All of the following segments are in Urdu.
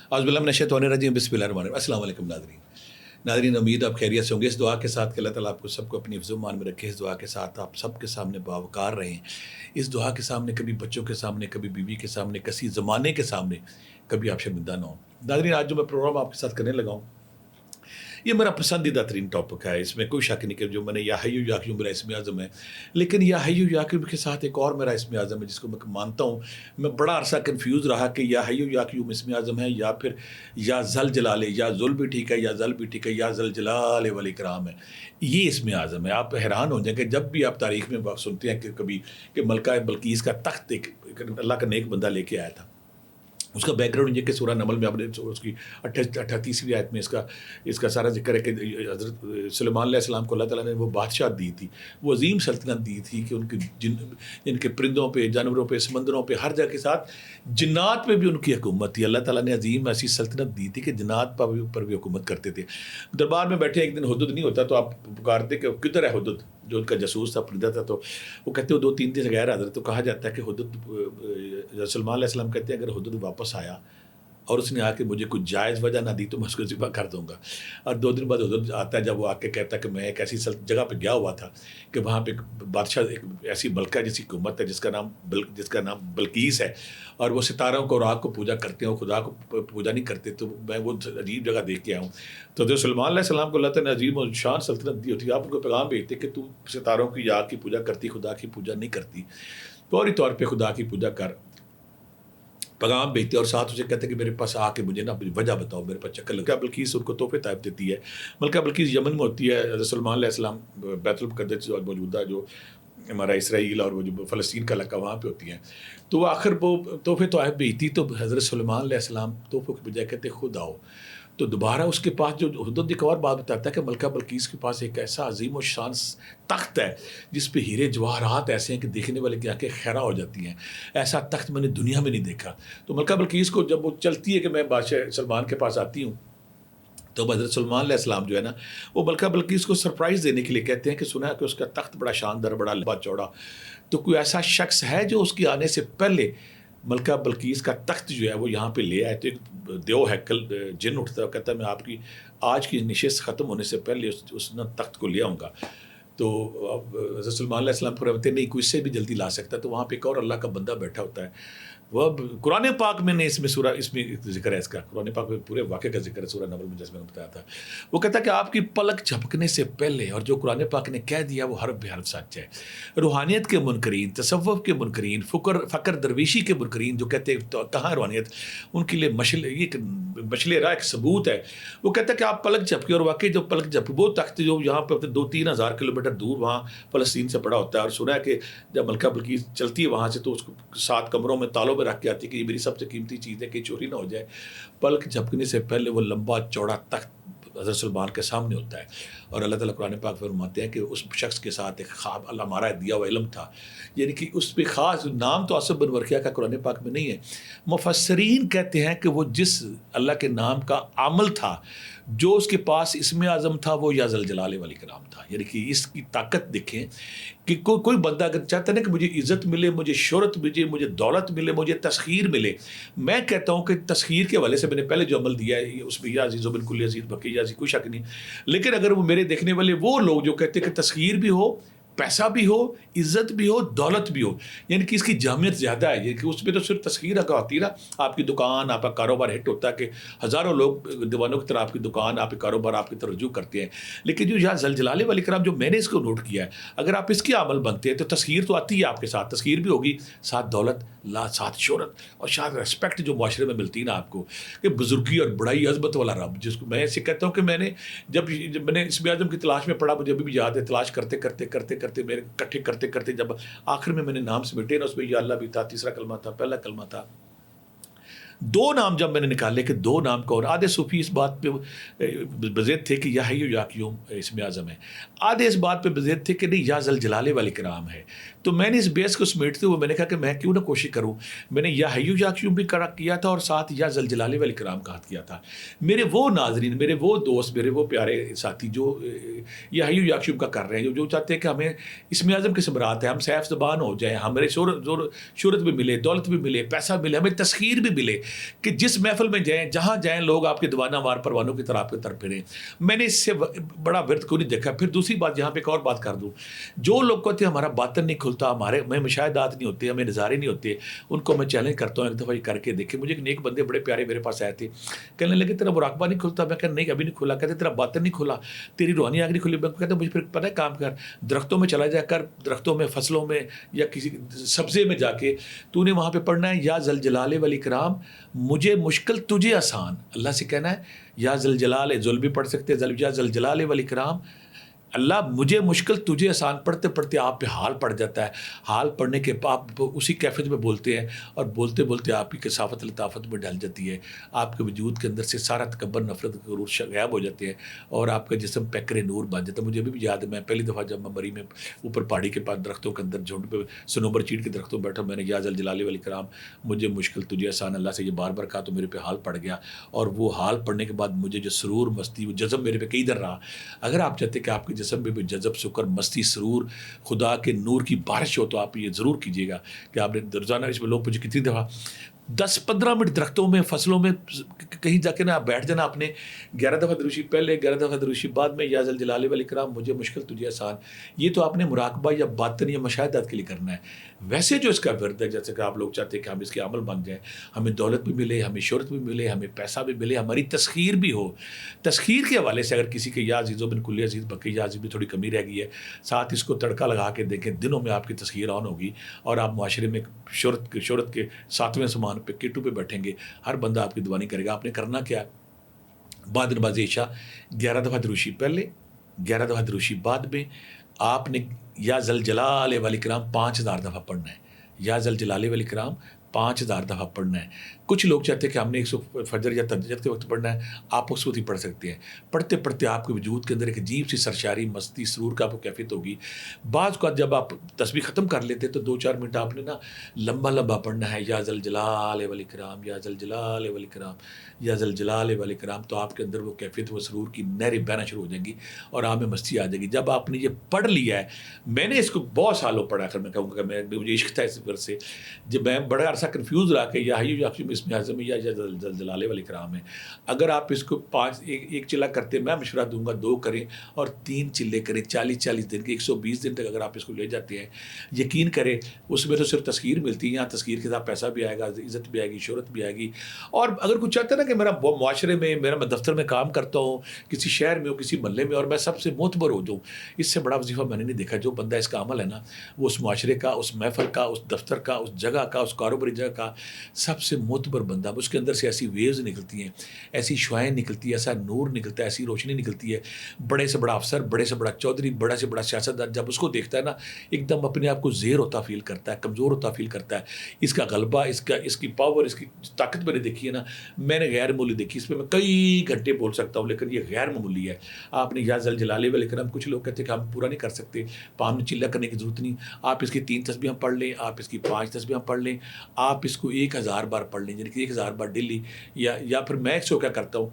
اعوذ باللہ من الشیطان الرجیم بسم اللہ الرحمن الرحیم۔ السلام علیکم ناظرین، امید آپ خیریت سے ہوں گے۔ اس دعا کے ساتھ کہ اللہ تعالیٰ آپ کو سب کو اپنی حفظ و امان میں رکھے۔ اس دعا کے ساتھ آپ سب کے سامنے باوقار رہیں، اس دعا کے سامنے کبھی بچوں کے سامنے، کبھی بیوی کے سامنے، کسی زمانے کے سامنے کبھی آپ شرمندہ نہ ہوں۔ ناظرین، آج جو میں پروگرام آپ کے ساتھ کرنے لگا ہوں، یہ میرا پسندیدہ ترین ٹاپک ہے۔ اس میں کوئی شک نہیں کہ جو میں نے یا حیّ یا قیوم میرا اسم اعظم ہے، لیکن یا حیّ یا قیوم کے ساتھ ایک اور میرا اسم اعظم ہے جس کو میں مانتا ہوں۔ میں بڑا عرصہ کنفیوز رہا کہ یا حیّ یا قیوم اسم اعظم ہے یا پھر یا ذل جلال، یا ذل بھی ٹھیک ہے، یا ذل بھی ٹھیک ہے، یا ذل جلال والاکرام ہے، یہ اسم اعظم ہے۔ آپ حیران ہو جائیں کہ جب بھی آپ تاریخ میں سنتے ہیں کہ کبھی کہ ملکہ بلقیس کا تخت ایک اللہ کا نیک بندہ لے کے آیا تھا، اس کا بیک گراؤنڈ یہ کہ سورہ نمل میں آپ نے اس کی 38ویں آیت میں اس کا سارا ذکر ہے کہ حضرت سلیمان علیہ السلام کو اللہ تعالیٰ نے وہ بادشاہ دی تھی، وہ عظیم سلطنت دی تھی کہ ان کے ان کے پرندوں پہ، جانوروں پہ، سمندروں پہ، ہر جگہ کے ساتھ جنات پہ بھی ان کی حکومت تھی۔ اللہ تعالیٰ نے عظیم ایسی سلطنت دی تھی کہ جنات پر بھی حکومت کرتے تھے۔ دربار میں بیٹھے ایک دن حدود نہیں ہوتا تو آپ پکارتے کہ کدھر ہے حدود، جو ان کا جاسوس تھا، پرندہ تھا، تو وہ کہتے ہیں 2-3 دن غیر حاضر، تو کہا جاتا ہے کہ حدود، سلمان علیہ السلام کہتے ہیں اگر حدود واپس آیا اور اس نے آ کے مجھے کچھ جائز وجہ نہ دی تو میں اس کو ذبح کر دوں گا۔ اور 2 دن بعد حدود آتا ہے، جب وہ آ کے کہتا ہے کہ میں ایک ایسی جگہ پہ گیا ہوا تھا کہ وہاں پہ بادشاہ، ایک ایسی ملکہ جیسی حکومت ہے جس کا نام بلقیس ہے، اور وہ ستاروں کو اور آگ کو پوجا کرتے ہیں، وہ خدا کو پوجا نہیں کرتے، تو میں وہ عجیب جگہ دیکھ کے آیا ہوں۔ تو جو سلمان علیہ السلام کو اللہ تعالیٰ نے عظیم و شان سلطنت دی ہوتی ہے، آپ ان کو پیغام بھیجتے کہ تو ستاروں کی یا آگ کی پوجا کرتی، خدا کی پوجا نہیں کرتی، فوری طور پہ خدا کی پوجا کر، پیغام بھیجتے، اور ساتھ اسے کہتے ہیں کہ میرے پاس آ کے مجھے نا وجہ بتاؤ، میرے پاس چکر لگا۔ بلقیس ان کو تحفے طائف دیتی ہے۔ ملکہ بلقیس یمن میں ہوتی ہے، حضرت سلمان علیہ السلام بیت المقدس اور موجودہ جو ہمارا اسرائیل اور وہ جو فلسطین کا علاقہ وہاں پہ ہوتی ہیں، تو وہ آخر وہ تحفے طائف بھیجتی، تو حضرت سلمان علیہ السلام تحفوں کے بجائے کہتے خود آؤ۔ تو دوبارہ اس کے پاس جو حدود ایک اور بات بتاتا ہے کہ ملکہ بلقیس کے پاس ایک ایسا عظیم و شان تخت ہے جس پہ ہیرے جواہرات ایسے ہیں کہ دیکھنے والے کی آنکھیں خیرہ ہو جاتی ہیں۔ ایسا تخت میں نے دنیا میں نہیں دیکھا۔ تو ملکہ بلقیس کو جب وہ چلتی ہے کہ میں بادشاہ سلمان کے پاس آتی ہوں، تو حضرت سلمان علیہ السلام جو ہے نا، وہ ملکہ بلقیس کو سرپرائز دینے کے لیے کہتے ہیں کہ سنا ہے کہ اس کا تخت بڑا شاندار، بڑا لمبا چوڑا، تو کوئی ایسا شخص ہے جو اس کے آنے سے پہلے ملکہ بلقیس کا تخت جو ہے وہ یہاں پہ لے آئے؟ تو ایک دیو ہیکل جن اٹھتا ہے، کہتا ہے میں آپ کی آج کی نشست ختم ہونے سے پہلے اس تخت کو لے آؤں گا۔ تو اب حضرت سلمان علیہ السلام فرماتے نہیں، کوئی اس سے بھی جلدی لا سکتا ہے۔ تو وہاں پہ ایک اور اللہ کا بندہ بیٹھا ہوتا ہے، وہ اب قرآن پاک میں نے اس میں ذکر ہے، اس کا قرآن پاک میں پورے واقعے کا ذکر ہے، سورہ نمل میں جیسے میں نے بتایا تھا۔ وہ کہتا ہے کہ آپ کی پلک جھپکنے سے پہلے، اور جو قرآن پاک نے کہہ دیا وہ حرف بے حرف سچ ہے۔ روحانیت کے منکرین، تصوف کے منکرین، فقر درویشی کے منکرین جو کہتے ہیں کہاں روحانیت، ان کے لیے مشل راہ ایک ثبوت ہے۔ وہ کہتا ہے کہ آپ پلک جھپکے، اور واقعی جو پلک جھپکے وہ تخت جو یہاں پہ 2-3 ہزار کلومیٹر دور وہاں فلسطین سے پڑا ہوتا ہے، اور سنا ہے کہ جب ملکہ بلقیس چلتی ہے وہاں سے تو اس کو 7 کمروں میں تالوں میں رکھ کے آتی ہے کہ یہ میری سب سے قیمتی چیز ہے کہ چوری نہ ہو جائے۔ پلک جھپکنے سے پہلے وہ لمبا چوڑا تخت حضرت سلمان کے سامنے ہوتا ہے، اور اللہ تعالیٰ قرآن پاک فرماتے ہیں کہ اس شخص کے ساتھ ایک خواب اللہ ہمارا دیا ہوا علم تھا، یعنی کہ اس پہ خاص نام تو آصف بن ورقیہ کا قرآن پاک میں نہیں ہے۔ مفسرین کہتے ہیں کہ وہ جس اللہ کے نام کا عمل تھا، جو اس کے پاس اسم اعظم تھا، وہ یا ذل جلال والاکرام تھا۔ یعنی کہ اس کی طاقت دیکھیں کہ کوئی بندہ اگر چاہتا ہے نا کہ مجھے عزت ملے، مجھے شہرت ملے، مجھے دولت ملے، مجھے تسخیر ملے، میں کہتا ہوں کہ تسخیر کے حوالے سے میں نے پہلے جو عمل دیا ہے اس میں یا عزیز و بالکل عزیز بقی یا عزیز کوئی شک نہیں، لیکن اگر وہ میرے دیکھنے والے وہ لوگ جو کہتے ہیں کہ تسخیر بھی ہو، پیسہ بھی ہو، عزت بھی ہو، دولت بھی ہو، یعنی کہ اس کی جامعیت زیادہ ہے، کہ اس میں تو صرف تسخیر کا ہوتی ہے نا، آپ کی دکان، آپ کا کاروبار ہٹ ہوتا ہے کہ ہزاروں لوگ دیوانوں کی طرح آپ کی دکان، آپ کے کاروبار، آپ کی طرف رجوع کرتے ہیں، لیکن جو ذل جلال والاکرام جو میں نے اس کو نوٹ کیا ہے، اگر آپ اس کے عمل بنتے ہیں تو تسخیر تو آتی ہے آپ کے ساتھ، تسخیر بھی ہوگی، ساتھ دولت، ساتھ شہرت، اور ساتھ ریسپیکٹ جو معاشرے میں ملتی ہے نا آپ کو، کہ بزرگی اور بڑائی عظمت والا رب، جس کو میں ایسے کہتا ہوں کہ میں نے جب میں نے اسم اعظم کی تلاش میں پڑھا، مجھے ابھی بھی یاد ہے، تلاش کرتے میرے اکٹھے کرتے جب آخر میں نے نام سمیٹے نا، اس میں یا اللہ بھی تھا، تیسرا کلمہ تھا، پہلا کلمہ تھا، 2 نام جب میں نے نکالے کہ 2 نام کون، آدھے صوفی اس بات پہ بضد تھے کہ یا حی یا قیوم اسم اعظم ہے، آدھے اس بات پہ بضد تھے کہ نہیں یا ذل جلال والاکرام ہے۔ تو میں نے اس بیس کو سمیٹتے ہوئے میں نے کہا کہ میں کیوں نہ کوشش کروں، میں نے یا حی یا قیوم بھی کیا تھا اور ساتھ یا ذل جلال والاکرام کا کیا تھا۔ میرے وہ ناظرین، میرے وہ دوست، میرے وہ پیارے ساتھی جو یا حی یا قیوم کا کر رہے ہیں، جو چاہتے ہیں کہ ہمیں اسم اعظم کے ثمرات ہیں، ہم سیف زبان ہو جائیں، ہمارے شہرت بھی ملے، دولت بھی ملے، پیسہ ملے، ہمیں تسخیر بھی ملے، کہ جس محفل میں جائیں, جہاں جائیں, لوگ آپ کے دیوانہ وار پروانوں کی طرح آپ کی طرف پھریں. میں نے اس سے بڑا ورد کو نہیں دیکھا. پھر دوسری بات یہاں پہ ایک اور بات کر دوں, جو لوگ کہتے ہیں ہمارا باطن نہیں کھلتا, ہمارے میں مشاہدات نہیں ہوتے, ہمیں نظارے نہیں ہوتے, ان کو میں چیلنج کرتا ہوں ایک دفعہ یہ کر کے دیکھیں. مجھے ایک نیک بندے بڑے پیارے میرے پاس آئے تھے, کہنے لگے تیرا مراقبہ نہیں کھلتا. میں کہا نہیں ابھی نہیں کھلا. کہتے تیرا باطن نہیں کھلا, تیری روحانی آنکھ نہیں کھلی. میں کہتا مجھے پھر پتہ ہے کام کر, درختوں میں چلا جا کر, درختوں میں, فصلوں میں, یا کسی سبزے میں جا کے تو نے وہاں پہ پڑھنا ہے یا ذل جلال والاکرام مجھے مشکل تجھے آسان. اللہ سے کہنا ہے یا ذل جلال, ذل بھی پڑھ سکتے ہیں, یا ذل جلال والاکرام اللہ مجھے مشکل تجھے آسان. پڑھتے پڑھتے آپ پہ حال پڑ جاتا ہے. حال پڑھنے کے آپ اسی کیفیت میں بولتے ہیں, اور بولتے بولتے آپ کی کثافت لطافت میں ڈل جاتی ہے. آپ کے وجود کے اندر سے سارا تکبر, نفرت, غرور غائب ہو جاتے ہیں, اور آپ کا جسم پیکر نور بن جاتا ہے. مجھے ابھی بھی یاد ہے, میں پہلی دفعہ جب میں مری میں اوپر پہاڑی کے پاس درختوں کے اندر جھنڈ پہ صنوبر چیڑ کے درختوں بیٹھا, میں نے یا ذل جلال والاکرام مجھے مشکل تجھے آسان اللہ سے یہ بار بار کہا, تو میرے پہ حال پڑ گیا. اور وہ حال پڑنے کے بعد مجھے جو سرور, مستی, وہ جذب میرے پہ کئی در رہا. اگر آپ چاہتے کہ آپ کے جسم میں بھی جذب, شکر, مستی, سرور, خدا کے نور کی بارش ہو, تو آپ یہ ضرور کیجیے گا کہ آپ نے روزانہ اس میں لوگ مجھے کتنی دفعہ 10-15 منٹ درختوں میں, فصلوں میں کہیں جا کے نا آپ بیٹھ جانا, آپ نے 11 دفعہ دروشی پہلے, 11 دفعہ دروشی بعد میں, یا ذل جلال والاکرام مجھے مشکل تجھے آسان. یہ تو آپ نے مراقبہ یا باطن یا مشاہدات کے لیے کرنا ہے. ویسے جو اس کا ورد ہے, جیسے کہ آپ لوگ چاہتے ہیں کہ ہم اس کے عمل بن جائیں, ہمیں دولت بھی ملے, ہمیں شہرت بھی ملے, ہمیں پیسہ بھی ملے, ہماری تسخیر بھی ہو. تسخیر کے حوالے سے اگر کسی کے یا عزیز و بن کلی عزیز بقی یا عزیز بھی تھوڑی کمی رہ گئی ہے, ساتھ اس کو تڑکا لگا کے دیکھیں, دنوں میں آپ کی تسخیر آن ہوگی, اور آپ معاشرے میں شہرت کے 7ویں سمان پہ, کیٹو پہ بیٹھیں گے. ہر بندہ آپ کی دیوانی کرے گا. آپ نے کرنا کیا, بعد نماز عشاء 11 دفعہ دروشی پہلے, 11 دفعہ دروشی بعد میں, آپ نے یا ذل جلال والاکرام 5000 دفعہ پڑھنا ہے. یا ذل جلال والاکرام 5000 دفعہ پڑھنا ہے. کچھ لوگ چاہتے ہیں کہ ہم نے 100 فجر یا تہجد کے وقت پڑھنا ہے, آپ اس وقت ہی پڑھ سکتے ہیں. پڑھتے پڑھتے آپ کے وجود کے اندر ایک عجیب سی سرشاری, مستی, سرور کا آپ کو کیفیت ہوگی. بعض کا جب آپ تسبیح ختم کر لیتے تو 2-4 منٹ آپ نے نا لمبا لمبا پڑھنا ہے, یا ذل جلال والاکرام, یا ذل جلال والاکرام, یا ذل جلال والاکرام. تو آپ کے اندر وہ کیفیت, وہ سرور کی نہریں بہنا شروع ہو جائیں گی, اور آپ میں مستی آ جائے گی. جب آپ نے یہ پڑھ لیا ہے, میں نے اس کو بہت سالوں پڑھا کر, میں کہوں گا کہ مجھے عشق تھا اس ورد سے. جب میں بڑا عرصہ کنفیوز رہا کہ یا حی یا قیوم اسم اعظم یا ذل جلال والاکرام ہے. اگر آپ اس کو 1 چلا کرتے, میں مشورہ دوں گا 2 کریں اور 3 چلے کریں. 40 دن کے 120 دن تک اگر آپ اس کو لے جاتے ہیں, یقین کریں اس میں تو صرف تذکیر ملتی ہے. یہاں تذکیر کے ساتھ پیسہ بھی آئے گا, عزت بھی آئے گی, شہرت بھی آئے گی. اور اگر کوئی چاہتا ہے نا کہ میرا معاشرے میں, میں دفتر میں کام کرتا ہوں, کسی شہر میں ہو, کسی محلے میں, اور میں سب سے معتبر ہو جاؤں, اس سے بڑا وظیفہ میں نے نہیں دیکھا. جو بندہ اس کا عمل ہے نا, وہ اس معاشرے کا, اس محفل کا, اس دفتر کا, اس جگہ کا, اس کاروباری جگہ کا سب سے معتبر بندہ. اس کے اندر سے ایسی ویوز نکلتی ہیں, ایسی شعائیں نکلتی ہیں, ایسا نور نکلتا ہے, ایسی روشنی نکلتی ہے. بڑے سے بڑا افسر, بڑے سے بڑا چودھری, بڑا سے بڑا سیاستدان جب اس کو دیکھتا ہے نا, ایک دم اپنے آپ کو زیر ہوتا فیل کرتا ہے, کمزور ہوتا فیل کرتا ہے. اس کا غلبہ, اس کی پاور, اس کی طاقت میں نے دیکھی ہے نا, میں نے غیر معمولی دیکھی. اس پہ میں کئی گھنٹے بول سکتا ہوں, لیکن یہ غیر معمولی ہے. آپ نے یا ذل جلال والاکرام, کچھ لوگ کہتے ہیں کہ ہم پورا نہیں کر سکتے, پام میں چلا کرنے کی ضرورت نہیں. آپ اس کی 3 تسبیحاں پڑھ لیں, آپ اس کی 5 تسبیحاں پڑھ لیں, آپ اس کو 1000 بار پڑھ لیں, یعنی کہ 1000 بار ڈیلی. یا پھر میں اس کو کیا کرتا ہوں,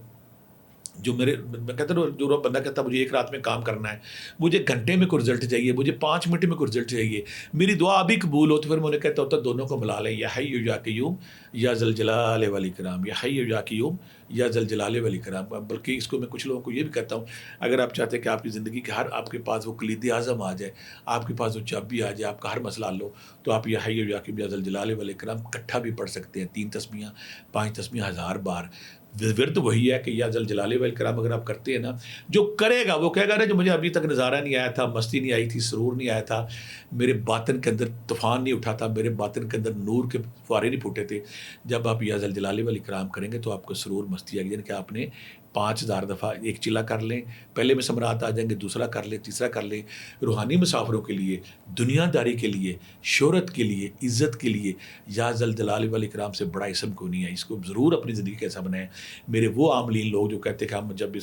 جو میں کہتا ہوں, جو بندہ کہتا ہے مجھے 1 رات میں کام کرنا ہے, مجھے گھنٹے میں کوئی رزلٹ چاہیے, مجھے 5 منٹ میں کوئی رزلٹ چاہیے, میری دعا ابھی قبول ہو, تو پھر میں انہیں کہتا ہوتا دونوں کو ملا لیں, یا حی یا قیوم یا ذل جلال والاکرام, یا حی یا قیوم یا ذل جلال والاکرام. بلکہ اس کو میں کچھ لوگوں کو یہ بھی کہتا ہوں, اگر آپ چاہتے ہیں کہ آپ کی زندگی کے ہر, آپ کے پاس وہ کلید اعظم آ جائے, آپ کے پاس وہ چابی آ جائے, آپ کا ہر مسئلہ حل ہو, تو آپ یا حی یا قیوم یا ذل جلال والاکرام اکٹھا بھی پڑھ سکتے ہیں. 3 تسبیحاں, 5 تسبیحاں 1000 بار. ورد وہی ہے کہ یا ذل جلال والاکرام اگر آپ کرتے ہیں نا, جو کرے گا وہ کہے گا نا, جو مجھے ابھی تک نظارہ نہیں آیا تھا, مستی نہیں آئی تھی, سرور نہیں آیا تھا, میرے باطن کے اندر طوفان نہیں اٹھا تھا, میرے باطن کے اندر نور کے فوارے نہیں پھوٹے تھے, جب آپ یا ذل جلال والاکرام کریں گے تو آپ کو سرور, مستی آئے گی. یعنی کہ آپ نے 5000 دفعہ 1 چلا کر لیں, پہلے میں ثمرات آ جائیں گے, دوسرا کر لیں, تیسرا کر لیں. روحانی مسافروں کے لیے, دنیا داری کے لیے, شہرت کے لیے, عزت کے لیے, یا ذل جلال والاکرام سے بڑا اسم کو نہیں ہے. اس کو ضرور اپنی زندگی کا حصہ بنائیں. میرے وہ عاملین لوگ جو کہتے ہیں کہ ہم جب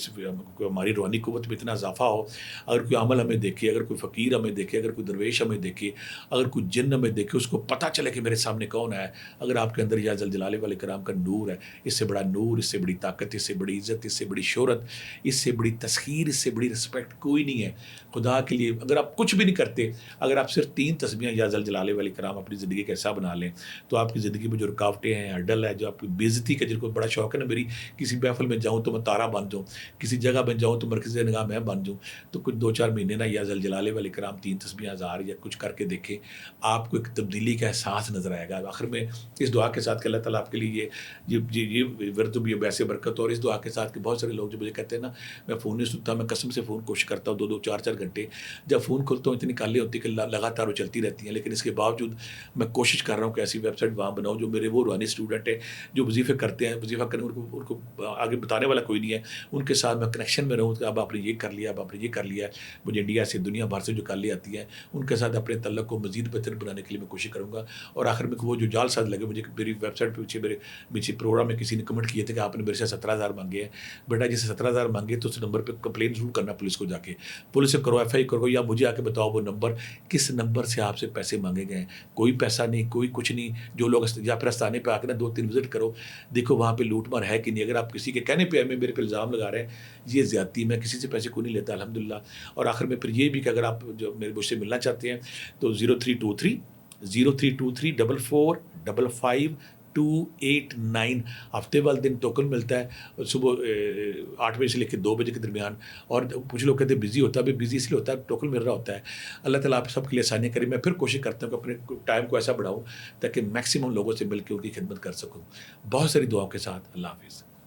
ہماری روحانی قوت میں اتنا اضافہ ہو, اگر کوئی عمل ہمیں دیکھے, اگر کوئی فقیر ہمیں دیکھے, اگر کوئی درویش ہمیں دیکھے, اگر کوئی جن ہمیں دیکھے, اس کو پتہ چلے کہ میرے سامنے کون ہے. اگر آپ کے اندر یا ذل جلال والاکرام کا نور ہے, اس سے بڑا نور, اس سے بڑی طاقت, اس سے بڑی عزت, اس سے بڑی شہرت، اس سے بڑی تسخیر، اس سے بڑی رسپیکٹ کوئی نہیں ہے. خدا کے لیے اگر آپ کچھ بھی نہیں کرتے، اگر آپ صرف 3 تسبیحیں یا ذل جلالہ والاکرام اپنی زندگی کا حصہ بنا لیں تو آپ کی زندگی میں جو رکاوٹیں ہیں، ہرڈل ہے، جو آپ کی بے عزتی کا، جن کو بڑا شوق ہے نا میری کسی محفل میں جاؤں تو میں تارا بن جاؤں، کسی جگہ میں جاؤں تو مرکز نگاہ میں بن جاؤں، تو کچھ 2-4 مہینے نا یا ذل جلالہ والاکرام 3 تسبیحیں 1000 یا کچھ کر کے دیکھیں، آپ کو ایک تبدیلی کا احساس نظر آئے گا. آخر میں اس دعا کے ساتھ کہ اللہ تعالیٰ آپ کے لیے یہ ورد بھی ویسے برکت ہو. اور اس دعا کے ساتھ کہ بہت سارے لوگ جو مجھے کہتے ہیں نا میں فون نہیں سنتا، میں قسم سے فون کوشش کرتا ہوں 2-2 4-4 گھنٹے، جب فون کھولتا ہوں اتنی کالیں ہوتی کہ لگاتار وہ چلتی رہتی ہیں، لیکن اس کے باوجود میں کوشش کر رہا ہوں کہ ایسی ویب سائٹ وہاں بناؤں جو میرے وہ روحانی اسٹوڈنٹ ہیں جو وظیفے کرتے ہیں، وظیفہ کرنے ان کو آگے بتانے والا کوئی نہیں ہے، ان کے ساتھ میں کنیکشن میں رہوں کہ اب آپ نے یہ کر لیا، اب آپ نے یہ کر لیا ہے. مجھے انڈیا سے دنیا بھر سے جو کالیں آتی ہیں ان کے ساتھ اپنے تعلق کو مزید بہتر بنانے کے لیے میں کوشش کروں گا. اور آخر میں وہ جو جال ساز لگے، مجھے میری ویب سائٹ پہ میرے پروگرام میں کسی نے کمنٹ کیے تھے کہ آپ نے میرے سے 17,000 مانگے ہیں. بیٹا جیسے 17,000 مانگے تو اس نمبر پہ کمپلین ضرور کرنا پولیس کو جا کے، پولیس سے کرو ایف آئی کرو، یا مجھے آ کے بتاؤ وہ نمبر کس نمبر سے آپ سے پیسے مانگے گئے ہیں. کوئی پیسہ نہیں، کوئی کچھ نہیں. جو لوگ یا پھر استانے پہ آ کے نا 2-3 وزٹ کرو، دیکھو وہاں پہ لوٹ مار ہے کہ نہیں. اگر آپ کسی کے کہنے پہ میرے پہ الزام لگا رہے ہیں، یہ زیادتی، میں کسی سے پیسے کو نہیں لیتا الحمدللہ. اور آخر میں پھر یہ بھی کہ اگر آپ جو مجھ سے ملنا چاہتے ہیں تو 0323 ہفتے والے دن ٹوکن ملتا ہے صبح 8 بجے سے لے کے 2 بجے کے درمیان. اور کچھ لوگ کہتے ہیں بزی ہوتا ہے، ابھی بزی اس لیے ہوتا ہے ٹوکن مل رہا ہوتا ہے. اللہ تعالیٰ آپ سب کے لیے آسانیاں کرے. میں پھر کوشش کرتا ہوں کہ اپنے ٹائم کو ایسا بڑھاؤں تاکہ میکسیمم لوگوں سے مل کے ان کی خدمت کر سکوں. بہت ساری دعاؤں کے ساتھ اللہ حافظ.